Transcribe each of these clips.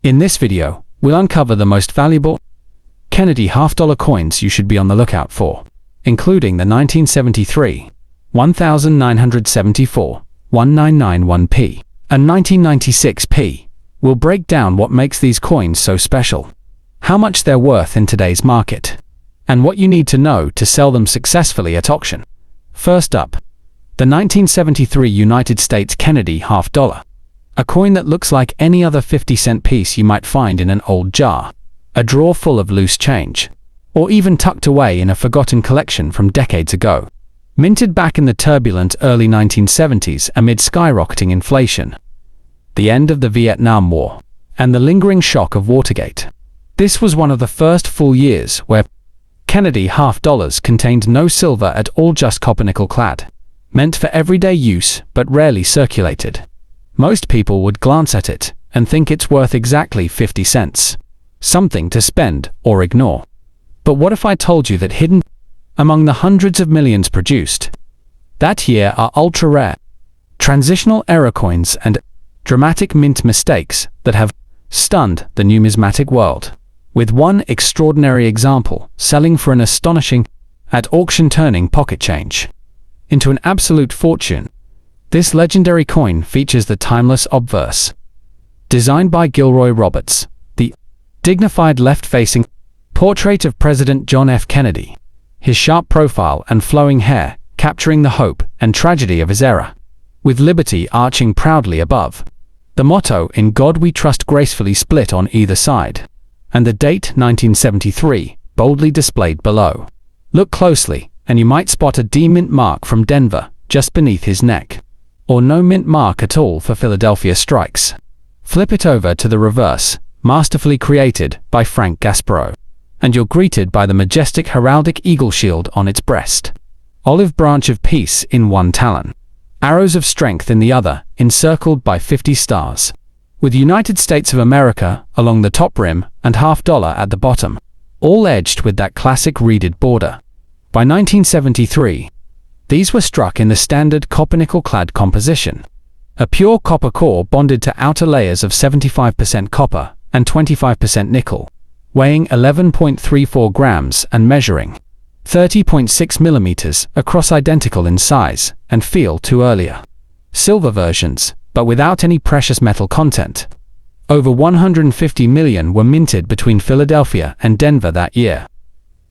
In this video, we'll uncover the most valuable Kennedy half-dollar coins you should be on the lookout for, including the 1973, 1974, 1991p, and 1996p. We'll break down what makes these coins so special, how much they're worth in today's market, and what you need to know to sell them successfully at auction. First up, the 1973 United States Kennedy half-dollar, a coin that looks like any other 50-cent piece you might find in an old jar, a drawer full of loose change, or even tucked away in a forgotten collection from decades ago. Minted back in the turbulent early 1970s amid skyrocketing inflation, the end of the Vietnam War, and the lingering shock of Watergate. This was one of the first full years where Kennedy half-dollars contained no silver at all, just copper-nickel clad, meant for everyday use but rarely circulated. Most people would glance at it and think it's worth exactly 50 cents, something to spend or ignore. But what if I told you that hidden among the hundreds of millions produced that year are ultra-rare, transitional error coins and dramatic mint mistakes that have stunned the numismatic world, with one extraordinary example selling for an astonishing, at auction turning pocket change into an absolute fortune. This legendary coin features the timeless obverse, designed by Gilroy Roberts, the dignified left-facing portrait of President John F. Kennedy, his sharp profile and flowing hair capturing the hope and tragedy of his era, with liberty arching proudly above, the motto "In God We Trust" gracefully split on either side, and the date 1973 boldly displayed below. Look closely, and you might spot a D mint mark from Denver just beneath his neck, or no mint mark at all for Philadelphia strikes. Flip it over to the reverse, masterfully created by Frank Gasparro, and you're greeted by the majestic heraldic eagle shield on its breast, olive branch of peace in one talon, arrows of strength in the other, encircled by 50 stars, with United States of America along the top rim and half-dollar at the bottom, all edged with that classic reeded border. By 1973, these were struck in the standard copper-nickel clad composition, a pure copper core bonded to outer layers of 75% copper and 25% nickel, weighing 11.34 grams and measuring 30.6 millimeters across, identical in size and feel to earlier silver versions, but without any precious metal content. Over 150 million were minted between Philadelphia and Denver that year,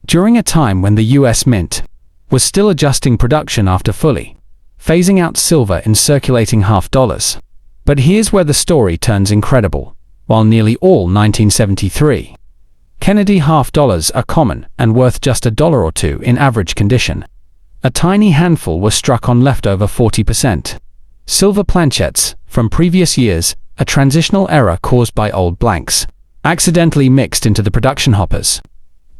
during a time when the U.S. Mint was still adjusting production after fully phasing out silver in circulating half-dollars. But here's where the story turns incredible. While nearly all 1973 Kennedy half-dollars are common and worth just $1 or $2 in average condition, a tiny handful were struck on leftover 40% silver planchettes from previous years, a transitional error caused by old blanks accidentally mixed into the production hoppers.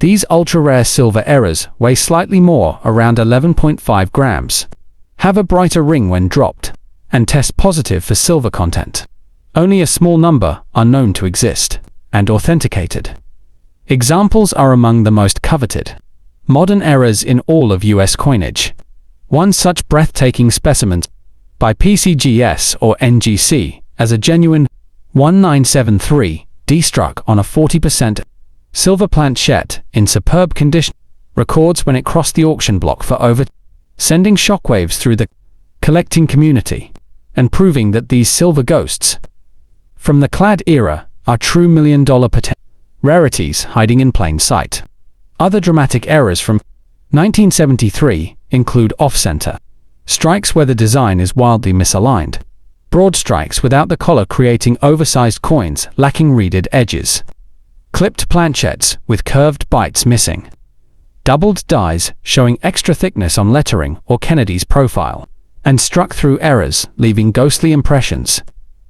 These ultra-rare silver errors weigh slightly more, around 11.5 grams, have a brighter ring when dropped, and test positive for silver content. Only a small number are known to exist and authenticated. Examples are among the most coveted modern errors in all of US coinage. One such breathtaking specimen by PCGS or NGC as a genuine 1973D struck on a 40% silver planchette in superb condition records when it crossed the auction block for over, sending shockwaves through the collecting community and proving that these silver ghosts from the clad era are true million-dollar potential rarities hiding in plain sight. Other dramatic errors from 1973 include off-center strikes where the design is wildly misaligned, broad strikes without the collar creating oversized coins lacking reeded edges, clipped planchettes with curved bites missing, doubled dies showing extra thickness on lettering or Kennedy's profile, and struck through errors leaving ghostly impressions.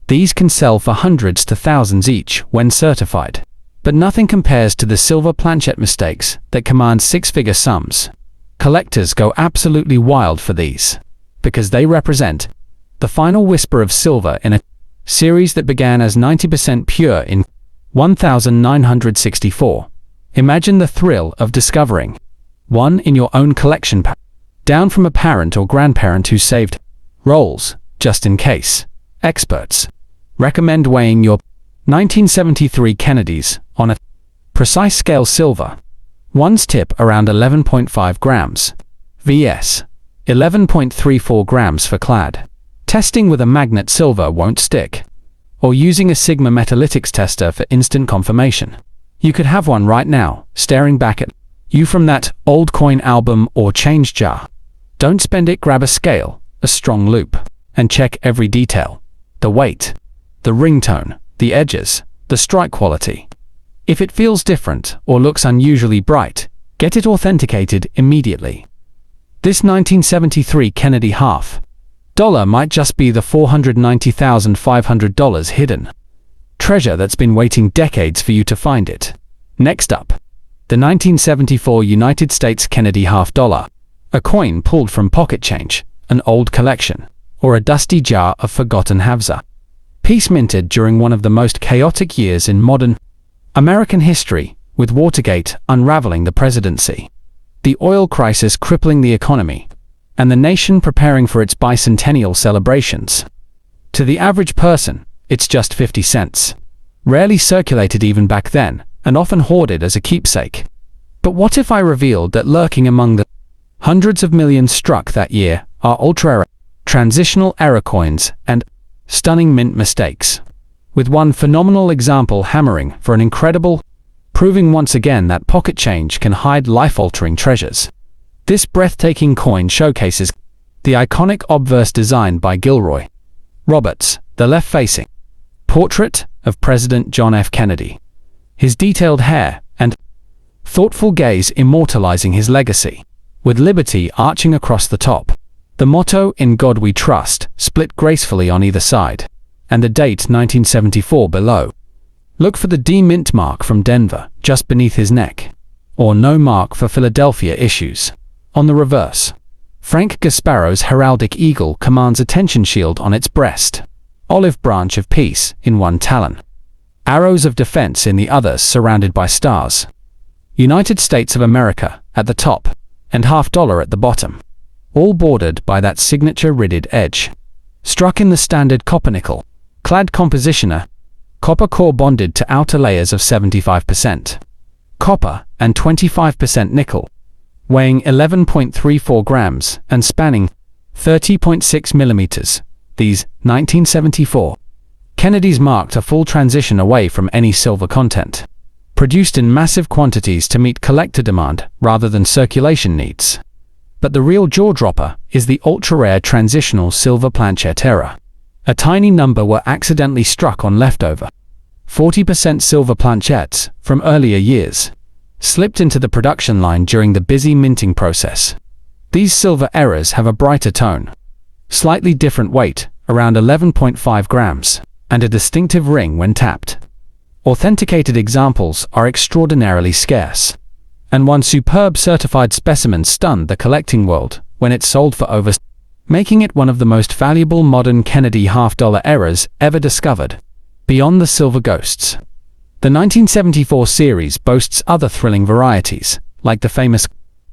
These can sell for hundreds to thousands each when certified, but nothing compares to the silver planchette mistakes that command six-figure sums. Collectors go absolutely wild for these, because they represent the final whisper of silver in a series that began as 90% pure in 1964. Imagine the thrill of discovering one in your own collection, down from a parent or grandparent who saved rolls just in case. Experts recommend weighing your 1973 Kennedys, on a precise scale silver. One's tip around 11.5 grams. vs. 11.34 grams for clad. Testing with a magnet silver won't stick. Or using a Sigma metalytics tester for instant confirmation. You could have one right now, staring back at you from that old coin album or change jar. Don't spend it, grab a scale, a strong loop, and check every detail. The weight, the ringtone, the edges, the strike quality. If it feels different or looks unusually bright, get it authenticated immediately. This 1973 Kennedy $half might just be the $490,500 hidden treasure that's been waiting decades for you to find it. Next up, the 1974 United States Kennedy $half, a coin pulled from pocket change, an old collection, or a dusty jar of forgotten halves. Piece minted during one of the most chaotic years in modern American history, with Watergate unraveling the presidency, the oil crisis crippling the economy, and the nation preparing for its bicentennial celebrations. To the average person, it's just 50 cents. Rarely circulated even back then, and often hoarded as a keepsake. But what if I revealed that lurking among the hundreds of millions struck that year are ultra-rare, transitional error coins and stunning mint mistakes? With one phenomenal example hammering for an incredible, proving once again that pocket change can hide life-altering treasures. This breathtaking coin showcases the iconic obverse design by Gilroy Roberts, the left-facing portrait of President John F. Kennedy. His detailed hair and thoughtful gaze immortalizing his legacy, with liberty arching across the top. The motto, "In God We Trust," split gracefully on either side, and the date 1974 below. Look for the D mint mark from Denver just beneath his neck, or no mark for Philadelphia issues. On the reverse, Frank Gasparo's heraldic eagle commands attention shield on its breast, olive branch of peace in one talon, arrows of defense in the others surrounded by stars. United States of America at the top, and $half at the bottom, all bordered by that signature ridded edge. Struck in the standard copper-nickel clad composition, copper core bonded to outer layers of 75% copper and 25% nickel, weighing 11.34 grams and spanning 30.6 millimeters. These 1974 Kennedys marked a full transition away from any silver content, produced in massive quantities to meet collector demand rather than circulation needs. But the real jaw-dropper is the ultra-rare transitional silver planchette error. A tiny number were accidentally struck on leftover 40% silver planchettes from earlier years, slipped into the production line during the busy minting process. These silver errors have a brighter tone, slightly different weight, around 11.5 grams, and a distinctive ring when tapped. Authenticated examples are extraordinarily scarce, and one superb certified specimen stunned the collecting world when it sold for over, making it one of the most valuable modern Kennedy $half errors ever discovered. Beyond the silver ghosts, the 1974 series boasts other thrilling varieties, like the famous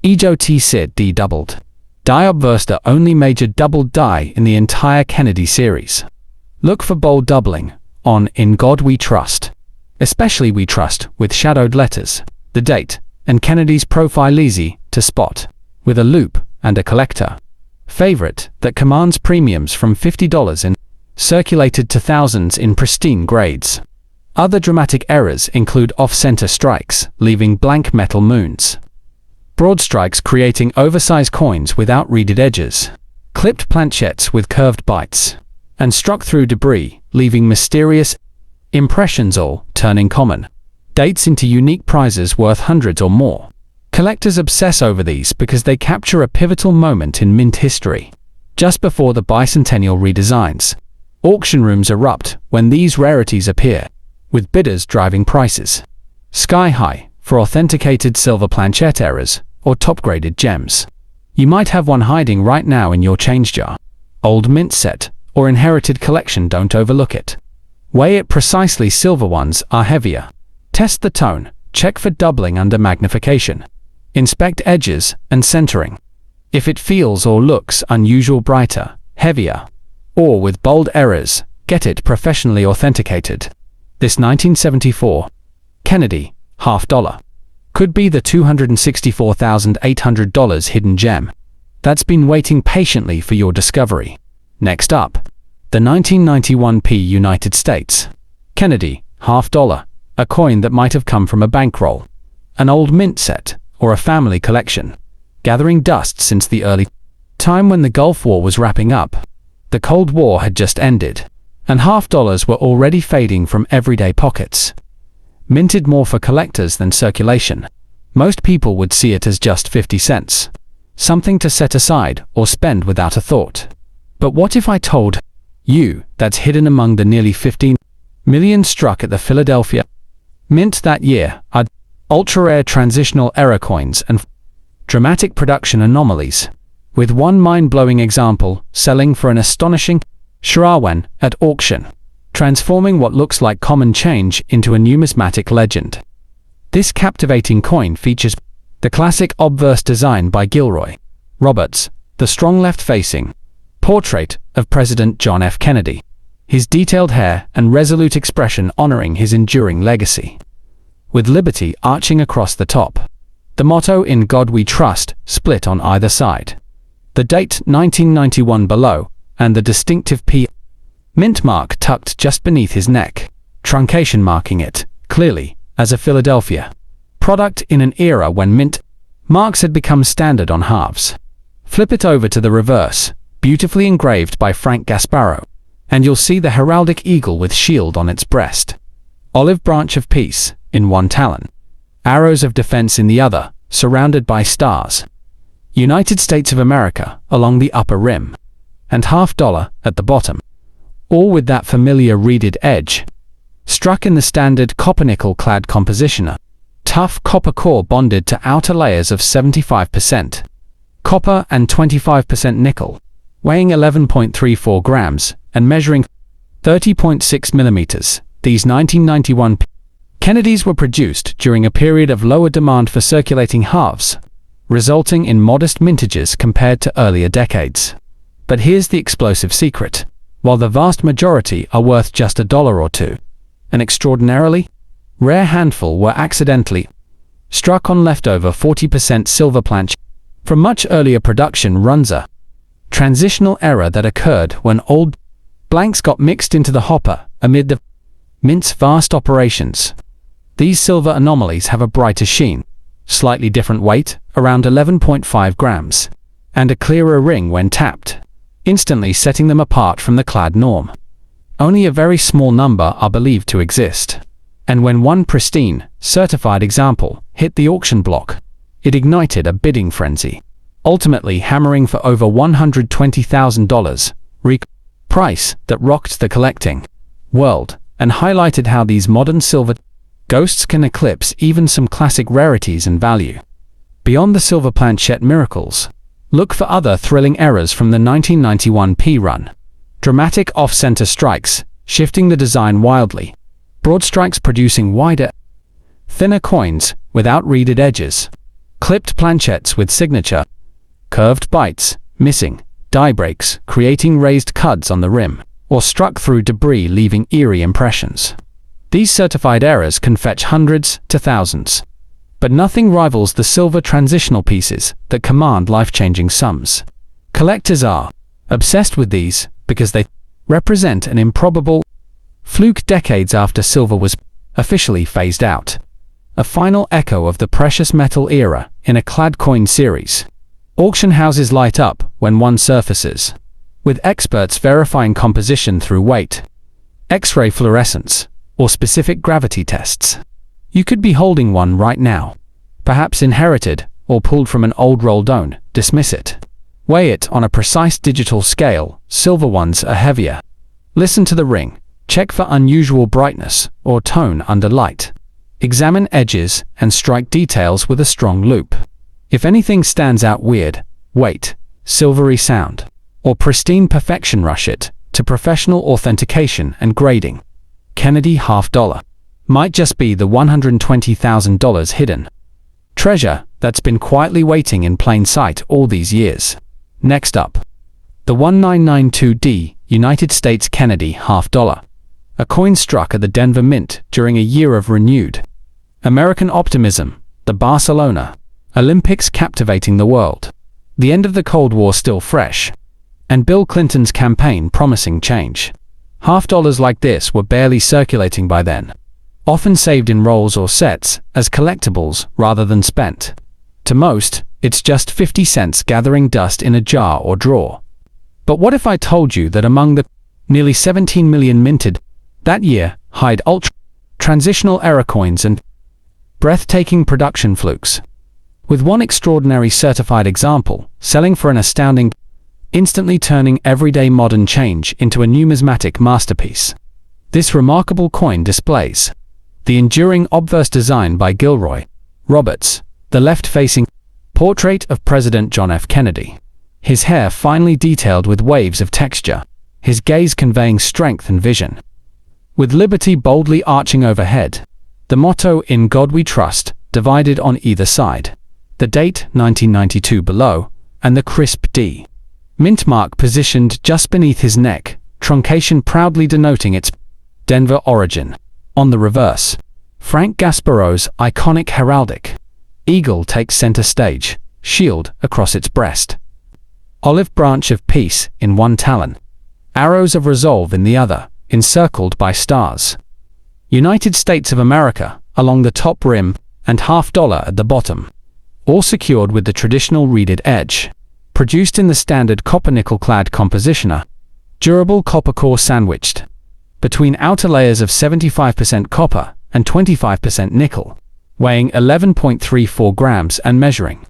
EJOT Sid D doubled die obverse, the only major doubled die in the entire Kennedy series. Look for bold doubling on "In God We Trust," especially "We Trust" with shadowed letters, the date, and Kennedy's profile easy to spot, with a loop and a collector favorite that commands premiums from $50 in, circulated to thousands in pristine grades. Other dramatic errors include off-center strikes, leaving blank metal moons, broad strikes creating oversized coins without reeded edges, clipped planchettes with curved bites, and struck through debris, leaving mysterious impressions, all turning common dates into unique prizes worth hundreds or more. Collectors obsess over these because they capture a pivotal moment in mint history. Just before the bicentennial redesigns, auction rooms erupt when these rarities appear, with bidders driving prices sky high for authenticated silver planchette errors or top-graded gems. You might have one hiding right now in your change jar. Old mint set or inherited collection, don't overlook it. Weigh it precisely, silver ones are heavier. Test the tone, check for doubling under magnification. Inspect edges and centering. If it feels or looks unusual, brighter, heavier, or with bold errors, get it professionally authenticated. This 1974 Kennedy half dollar could be the $264,800 hidden gem that's been waiting patiently for your discovery. Next up, the 1991p United States Kennedy half dollar, a coin that might have come from a bankroll, an old mint set, or a family collection, gathering dust since the early time when the Gulf War was wrapping up. The Cold War had just ended, and half dollars were already fading from everyday pockets. Minted more for collectors than circulation, most people would see it as just 50 cents, something to set aside or spend without a thought. But what if I told you that's hidden among the nearly 15 million struck at the Philadelphia Mint that year are ultra-rare transitional error coins and dramatic production anomalies, with one mind-blowing example selling for an astonishing Shirawen at auction, transforming what looks like common change into a numismatic legend. This captivating coin features the classic obverse design by Gilroy Roberts, the strong left-facing portrait of President John F. Kennedy, his detailed hair and resolute expression honoring his enduring legacy, with liberty arching across the top. The motto "In God We Trust" split on either side. The date 1991 below, and the distinctive P mint mark tucked just beneath his neck, truncation marking it, clearly, as a Philadelphia product in an era when mint marks had become standard on halves. Flip it over to the reverse, beautifully engraved by Frank Gasparro, and you'll see the heraldic eagle with shield on its breast, olive branch of peace in one talon, arrows of defense in the other, surrounded by stars, United States of America along the upper rim, and half dollar at the bottom, all with that familiar reeded edge, struck in the standard copper-nickel clad composition, a tough copper core bonded to outer layers of 75% copper and 25% nickel, weighing 11.34 grams and measuring 30.6 millimeters. These 1991 Kennedys were produced during a period of lower demand for circulating halves, resulting in modest mintages compared to earlier decades. But here's the explosive secret. While the vast majority are worth just $1 or $2, an extraordinarily rare handful were accidentally struck on leftover 40% silver planche from much earlier production runs, a transitional error that occurred when old blanks got mixed into the hopper amid the mint's vast operations. These silver anomalies have a brighter sheen, slightly different weight, around 11.5 grams, and a clearer ring when tapped, instantly setting them apart from the clad norm. Only a very small number are believed to exist, and when one pristine, certified example hit the auction block, it ignited a bidding frenzy, ultimately hammering for over $120,000, price that rocked the collecting world and highlighted how these modern silver ghosts can eclipse even some classic rarities in value. Beyond the silver planchette miracles, look for other thrilling errors from the 1991 P run. Dramatic off-center strikes, shifting the design wildly. Broad strikes producing wider, thinner coins without reeded edges. Clipped planchettes with signature. Curved bites, missing. Die breaks, creating raised cuds on the rim, or struck through debris leaving eerie impressions. These certified errors can fetch hundreds to thousands. But nothing rivals the silver transitional pieces that command life-changing sums. Collectors are obsessed with these because they represent an improbable fluke decades after silver was officially phased out. A final echo of the precious metal era in a clad coin series. Auction houses light up when one surfaces, with experts verifying composition through weight, X-ray fluorescence, or specific gravity tests. You could be holding one right now, perhaps inherited or pulled from an old roll. Don't dismiss it. Weigh it on a precise digital scale. Silver ones are heavier. Listen to the ring. Check for unusual brightness or tone under light. Examine edges and strike details with a strong loop. If anything stands out weird, weight, silvery sound, or pristine perfection, rush it to professional authentication and grading. Kennedy half dollar might just be the $120,000 hidden treasure that's been quietly waiting in plain sight all these years. Next up, the 1992D United States Kennedy half dollar. a coin struck at the Denver Mint during a year of renewed American optimism, the Barcelona Olympics captivating the world, the end of the Cold War still fresh, and Bill Clinton's campaign promising change. Half dollars like this were barely circulating by then, often saved in rolls or sets as collectibles rather than spent. To most, it's just 50 cents gathering dust in a jar or drawer. But what if I told you that among the nearly 17 million minted that year hide ultra transitional era coins and breathtaking production flukes, with one extraordinary certified example selling for an astounding, instantly turning everyday modern change into a numismatic masterpiece. This remarkable coin displays the enduring obverse design by Gilroy Roberts, the left-facing portrait of President John F. Kennedy, his hair finely detailed with waves of texture, his gaze conveying strength and vision. With liberty boldly arching overhead, the motto "In God We Trust" divided on either side, the date 1992 below, and the crisp D. Mint mark positioned just beneath his neck, truncation proudly denoting its Denver origin. On the reverse, Frank Gasparo's iconic heraldic eagle takes center stage, shield across its breast, olive branch of peace in one talon, arrows of resolve in the other, encircled by stars. United States of America along the top rim and half dollar at the bottom, all secured with the traditional reeded edge, produced in the standard copper-nickel clad composition, a durable copper core sandwiched between outer layers of 75% copper and 25% nickel, weighing 11.34 grams and measuring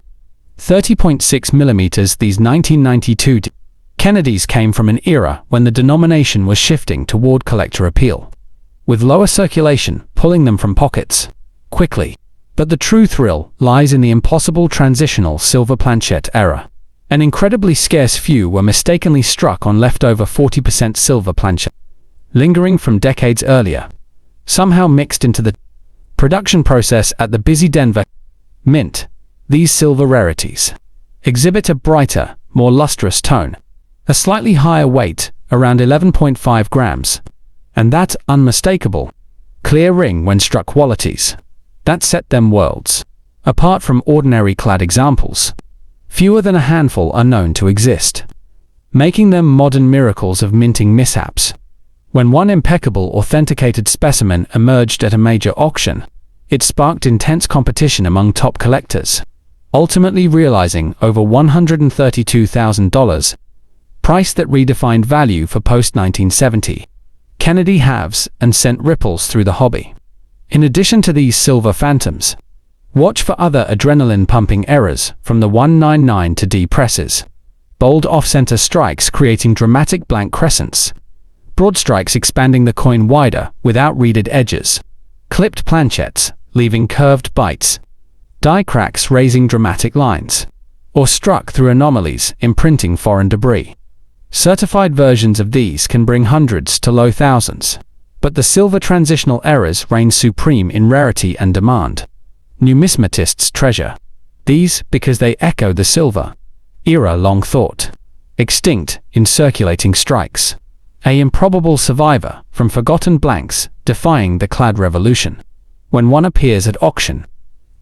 30.6 millimeters. These 1992 Kennedys came from an era when the denomination was shifting toward collector appeal, with lower circulation pulling them from pockets quickly. But the true thrill lies in the impossible transitional silver planchette era. An incredibly scarce few were mistakenly struck on leftover 40% silver planchette, lingering from decades earlier, somehow mixed into the production process at the busy Denver Mint. These silver rarities exhibit a brighter, more lustrous tone, a slightly higher weight, around 11.5 grams, and that unmistakable, clear ring when struck qualities that set them worlds apart from ordinary clad examples. Fewer than a handful are known to exist, making them modern miracles of minting mishaps. When one impeccable authenticated specimen emerged at a major auction, it sparked intense competition among top collectors, ultimately realizing over $132,000, price that redefined value for post-1970 Kennedy halves and sent ripples through the hobby. In addition to these silver phantoms, watch for other adrenaline-pumping errors from the 199 to D presses. Bold off-center strikes creating dramatic blank crescents, broad strikes expanding the coin wider without reeded edges, clipped planchettes leaving curved bites, die cracks raising dramatic lines, or struck through anomalies imprinting foreign debris. Certified versions of these can bring hundreds to low thousands, but the silver transitional errors reign supreme in rarity and demand. Numismatists treasure these because they echo the silver era long thought extinct in circulating strikes, a improbable survivor from forgotten blanks defying the clad revolution. When one appears at auction,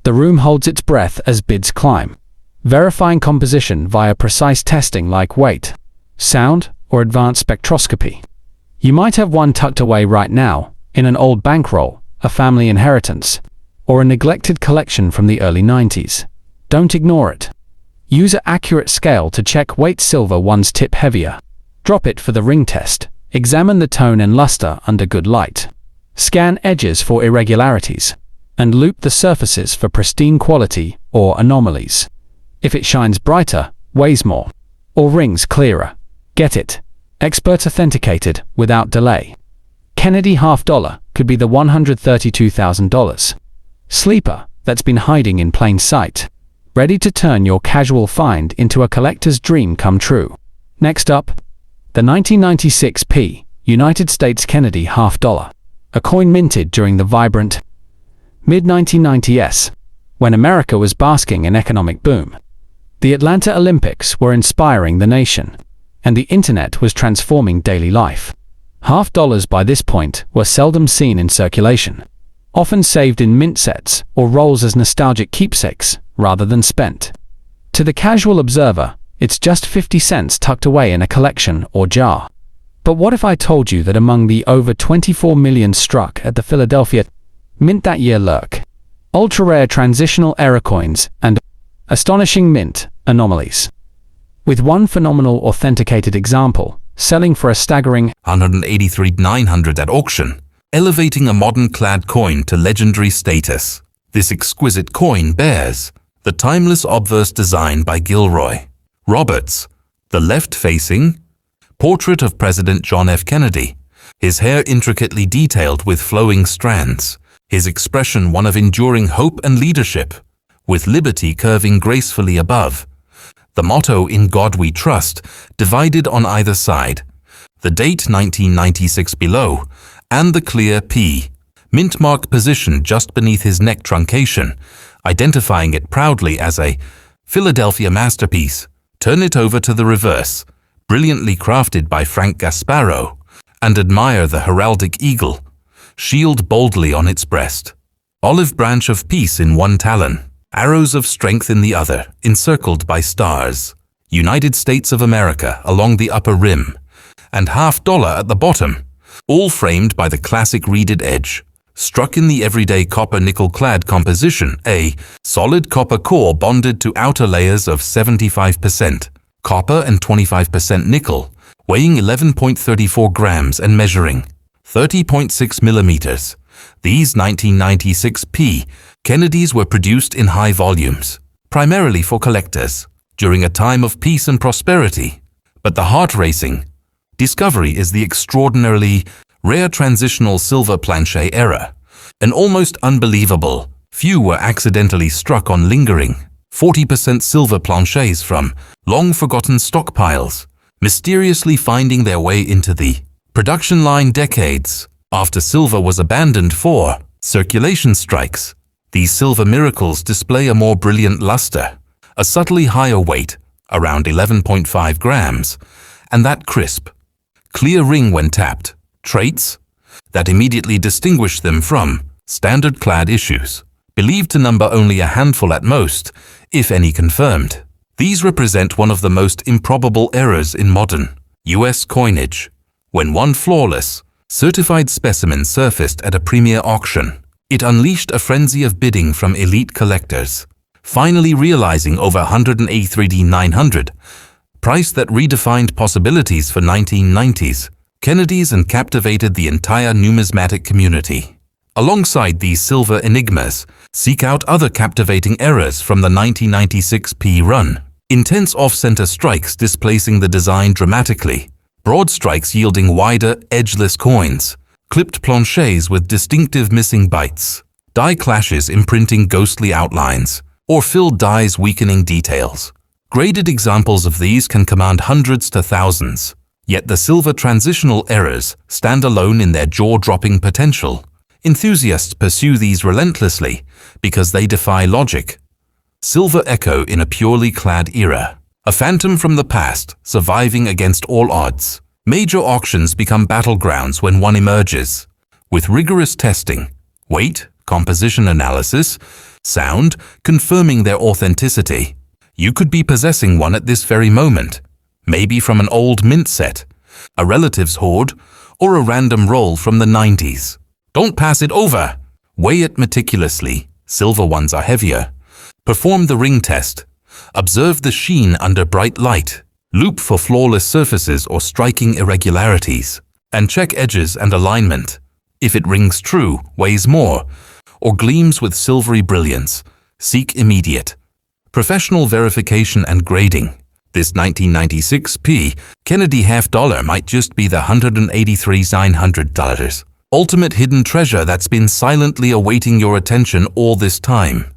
the room holds its breath as bids climb, verifying composition via precise testing like weight, sound, or advanced spectroscopy. You might have one tucked away right now, in an old bankroll, a family inheritance, or a neglected collection from the early 90s. Don't ignore it. Use an accurate scale to check weight. Silver one's tip heavier. Drop it for the ring test. Examine the tone and luster under good light. Scan edges for irregularities, and loop the surfaces for pristine quality or anomalies. If it shines brighter, weighs more, or rings clearer, get it. Expert authenticated without delay. Kennedy half dollar could be the $132,000 sleeper that's been hiding in plain sight, ready to turn your casual find into a collector's dream come true. Next up, the 1996 P. United States Kennedy half dollar, a coin minted during the vibrant mid-1990s, when America was basking in economic boom. The Atlanta Olympics were inspiring the nation, and the internet was transforming daily life. Half dollars by this point were seldom seen in circulation, often saved in mint sets or rolls as nostalgic keepsakes rather than spent. To the casual observer, it's just 50 cents tucked away in a collection or jar. But what if I told you that among the over 24 million struck at the Philadelphia Mint that year lurk ultra-rare transitional era coins and astonishing mint anomalies? With one phenomenal authenticated example selling for a staggering $183,900 at auction, elevating a modern clad coin to legendary status. This exquisite coin bears the timeless obverse design by Gilroy Roberts, the left-facing portrait of President John F. Kennedy, his hair intricately detailed with flowing strands, his expression one of enduring hope and leadership, with liberty curving gracefully above. The motto "In God We Trust" divided on either side, the date 1996 below, and the clear P mint mark positioned just beneath his neck truncation, identifying it proudly as a Philadelphia masterpiece. Turn it over to the reverse, brilliantly crafted by Frank Gasparo, and admire the heraldic eagle, shield boldly on its breast, olive branch of peace in one talon, arrows of strength in the other, encircled by stars, United States of America along the upper rim, and $half at the bottom, all framed by the classic reeded edge, struck in the everyday copper nickel-clad composition, a solid copper core bonded to outer layers of 75% copper and 25% nickel, weighing 11.34 grams and measuring 30.6 millimeters. These 1996 P Kennedys were produced in high volumes, primarily for collectors, during a time of peace and prosperity. But the heart-racing discovery is the extraordinarily rare transitional silver planchet era, an almost unbelievable. Few were accidentally struck on lingering 40% silver planchets from long-forgotten stockpiles, mysteriously finding their way into the production line decades after silver was abandoned for circulation strikes. These silver miracles display a more brilliant luster, a subtly higher weight, around 11.5 grams, and that crisp, clear ring when tapped, traits that immediately distinguish them from standard clad issues, believed to number only a handful at most, if any confirmed. These represent one of the most improbable errors in modern U.S. coinage, when one flawless, certified specimen surfaced at a premier auction. It unleashed a frenzy of bidding from elite collectors, finally realizing over $183,900, price that redefined possibilities for 1990s Kennedys and captivated the entire numismatic community. Alongside these silver enigmas, seek out other captivating errors from the 1996 P run. Intense off-center strikes displacing the design dramatically, broad strikes yielding wider, edgeless coins, clipped planchets with distinctive missing bites, die clashes imprinting ghostly outlines, or filled dies weakening details. Graded examples of these can command hundreds to thousands, yet the silver transitional errors stand alone in their jaw-dropping potential. Enthusiasts pursue these relentlessly because they defy logic. Silver echo in a purely clad era, a phantom from the past surviving against all odds. Major auctions become battlegrounds when one emerges, with rigorous testing, weight, composition analysis, sound, confirming their authenticity. You could be possessing one at this very moment, maybe from an old mint set, a relative's hoard, or a random roll from the 90s. Don't pass it over. Weigh it meticulously. Silver ones are heavier. Perform the ring test. Observe the sheen under bright light. Loop for flawless surfaces or striking irregularities. And check edges and alignment. If it rings true, weighs more, or gleams with silvery brilliance, seek immediate professional verification and grading. This 1996 P Kennedy $half might just be the $183,900 ultimate hidden treasure that's been silently awaiting your attention all this time.